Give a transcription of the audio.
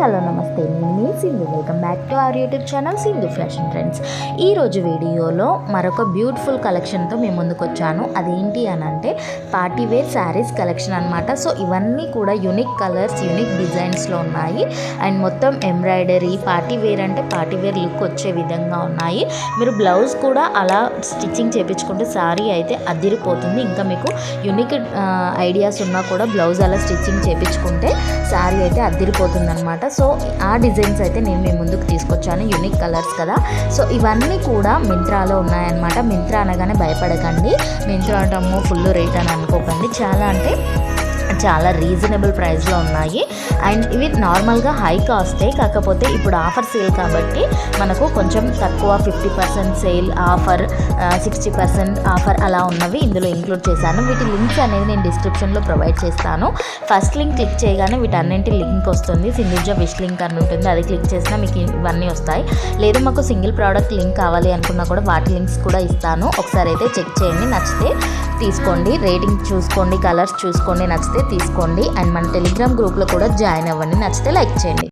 Hello నమస్తే, నేను మీ Sindhu. Welcome back to our YouTube channel Sindhu fashion trends. ఈరోజు వీడియోలో మరొక బ్యూటిఫుల్ కలెక్షన్తో మేము ముందుకు వచ్చాను. అదేంటి అని అంటే పార్టీ వేర్ శారీస్ కలెక్షన్ అనమాట. సో ఇవన్నీ కూడా యూనిక్ కలర్స్, యూనిక్ డిజైన్స్లో ఉన్నాయి. అండ్ మొత్తం ఎంబ్రాయిడరీ, పార్టీ వేర్ అంటే పార్టీ వేర్ లుక్ వచ్చే విధంగా ఉన్నాయి. మీరు బ్లౌజ్ కూడా అలా స్టిచ్చింగ్ చేయించుకుంటే శారీ అయితే అదిరిపోతుంది. ఇంకా మీకు యూనిక్ ఐడియాస్ ఉన్నా కూడా బ్లౌజ్ అలా స్టిచ్చింగ్ చేయించుకుంటే శారీ అయితే అదిరిపోతుంది అనమాట. సో ఆ డిజైన్స్ అయితే నేను మీ ముందుకు తీసుకొచ్చాను, యూనిక్ కలర్స్ కదా. సో ఇవన్నీ కూడా మింత్రాలో ఉన్నాయన్నమాట. మింత్రా అనగానే భయపడకండి, మింత్రా అంటాము ఫుల్ రేట్ అని అనుకోకండి. చాలా రీజనబుల్ ప్రైస్లో ఉన్నాయి. అండ్ ఇవి నార్మల్గా హై కాస్టే, కాకపోతే ఇప్పుడు ఆఫర్ సేల్ కాబట్టి మనకు కొంచెం తక్కువ 50% సేల్ ఆఫర్, 60% ఆఫర్ అలా ఉన్నవి ఇందులో ఇంక్లూడ్ చేశాను. వీటి లింక్స్ అనేది నేను డిస్క్రిప్షన్లో ప్రొవైడ్ చేస్తాను. ఫస్ట్ లింక్ క్లిక్ చేయగానే వీటన్నింటి లింక్ వస్తుంది. సింధుజ విష్ లింక్ అని ఉంటుంది, అది క్లిక్ చేసినా మీకు ఇవన్నీ వస్తాయి. లేదు మాకు సింగిల్ ప్రోడక్ట్ లింక్ కావాలి అనుకున్నా కూడా వాటి లింక్స్ కూడా ఇస్తాను. ఒకసారి అయితే చెక్ చేయండి, నచ్చితే తీసుకోండి, రేటింగ్ చూసుకోండి, కలర్స్ చూసుకోండి, నచ్చితే తీసుకోండి. అండ్ మన టెలిగ్రామ్ గ్రూప్లో కూడా జాయిన్ అవ్వండి, నచ్చితే లైక్ చేయండి.